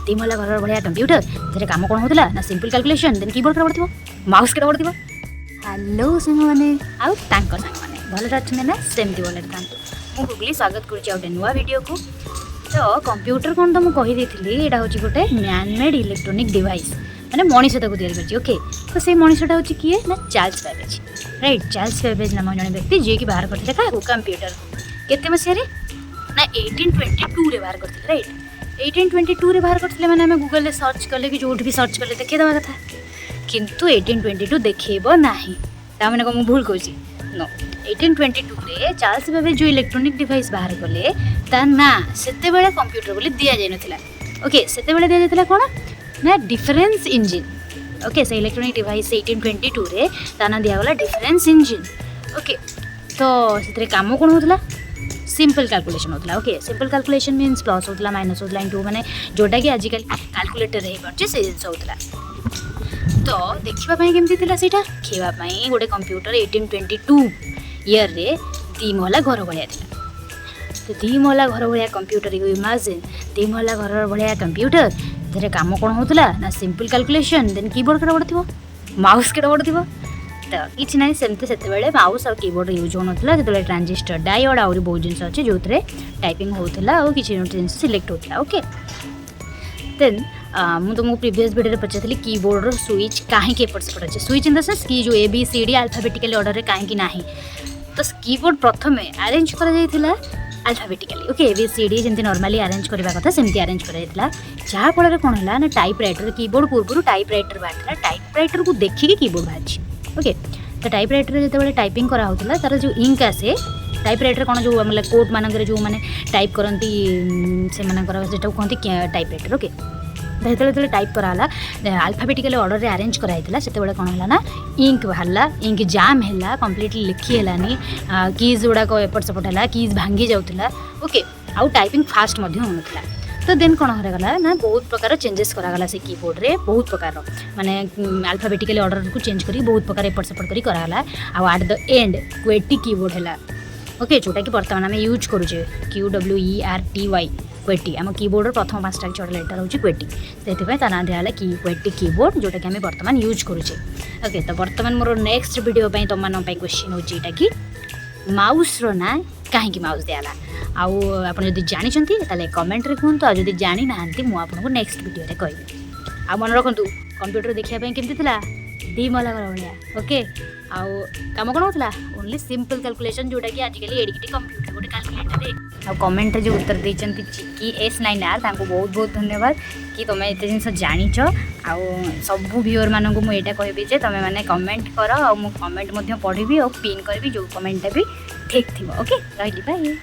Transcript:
तीमला घर भाया कंप्यूटर से काम कौन होता ना सिंपल कैलकुलेशन देन कीबोर्ड के पड़ो माउस के पड़ो हेलो सांग मैंने आउ सांग मैंने भले अच्छे ना सेमती भले था मुझे गुगली स्वागत कर नुआ वीडियो को तो कंप्यूटर कौन तो मुझे कही यहाँ हूँ गोटे मैन मेड इलेक्ट्रोनिक डिवाइस मैंने मनीष तक तैयारी ओके तो से मनीषटा हूँ किए ना Charles Babbage right Charles Babbage नाम जन व्यक्ति जी की बाहर करते क्या कंप्यूटर केते मसीह ना 1822 बाहर करते राइट 1822 बाहर करते मैंने आम गूगल सर्च कले कि जो भी सर्च कले देखा कथा किंतु 1822 देखेब ना मैंने कौन भूल कौची नो 1822 चार्ल्स बेबेज जो इलेक्ट्रोनिक डिवाइस बाहर कले ता ना सेते बेले कंप्यूटर बोली दि जाए ना ओके सेते बेले दि जाता कौन ना डिफरेंस इंजिन ओके से इलेक्ट्रोनिक डिवाइस 1822 रे ता ना दिगला डिफरेंस इंजिन ओके तो से काम कौन होता सिंपल कैलकुलेशन होता okay simple calculation means plus होता माइनस होता इंटू माने जोटा कि आजिकल कैलकुलेटर हो पार्टी से जिन होता तो देखापी केमती था खेवाई गोटे कंप्यूटर 1822 ईयर रे दीमहला घर भाया तो दीमहला घर भाया कंप्यूटर यू इमेजिन दीमहला घर भाया कंप्यूटर थे काम कौन होता ना सिंपल कैलकुलेशन देन कीबोर्ड के पड़ो माउस के पड़ो तो किसी ना सेमती से माउस और कीबोर्ड यूज होना जो ट्रांजिस्टर डायोड आउरी बहुत जिन अच्छे जो टाइपिंग होता और किसी जिन सिलेक्ट होता ओके देन मुझे तुमको प्रीवियस वीडियो में पचारी कीबोर्ड स्विच कहीं एपट सेपट अच्छे स्विच इन द सेंस की जो ABCD अल्फाबेटिकल ऑर्डर में कहीं ना तो कीबोर्ड प्रथम अरेंज कर अल्फाबेटिकली ओके ABCD जमी नॉर्मली अरेंज करवा कथा सेमती अरेंज कर जहाँफल कौन है ना टाइपराइटर कीबोर्ड पूर्व टाइपराइटर बाहर टाइपराइटर को देखिए कीबोर्ड बाहर ओके तो टाइपराइटर जो टाइपिंग कराला तार जो इंक आसे टाइपराइटर कौन जो कोर्ट मानक जो मैंने टाइप करती से कहते टाइपराइटर ओके जो टाइप कराला अल्फाबेटिकल ऑर्डर रे अरेंज कराइला से कौन है ना इंक बाहरला इंक जाम है कम्प्लीटली लिखिलानी कीज गुड़ाक एपट सेपट है कीज भांगी जाऊला ओके आउ टाइपिंग फास्ट होता तो देन कौन होगा ना बहुत प्रकार चेंजेस कराला से कीबोर्ड रे बहुत प्रकार माने अल्फाबेटिकल ऑर्डर को चेंज करी बहुत प्रकार एपट सेपट करी कराला आ at the end qwerty keyboard है ओके जोटा कि बर्तमान आम यूज करुचे QWERTY क्वेटी आम कीबोर्ड प्रथम 5टा 6टा लेटर हूँ क्वेटी से ना दिया की क्वेटी कीबोर्ड जोटा कि आम बर्तमान यूज करुचे ओके तो बर्तमान मोर नेक्स्ट वीडियो तुम मान क्वेश्चन होटा कि माउस रो ना कहीं माउस दियाला आउ आप जानते कमेंट रे कहतु आ जानी ना मुझे नेक्स्ट वीडियो रे कहि आ मन रखु कंप्यूटर देखापी केमती दीमहला घर भाया ओके आउ कम कौन होता ओनली सिंपल कैलकुलेशन जोटा कि आजिकल एडिकिटी कंप्यूटर गोटे कैलकुलेटर आ कमेंट जो उत्तर देती चिकी S9R बहुत बहुत धन्यवाद कि तुम एत जिन जाच आउ सबू व्यूअर मानक मुझे कहबी जे तुम मैंने कमेंट कर आ कमेंट पढ़ी और पिन करी जो कमेंटा भी ठीक थी ओके रही बाय।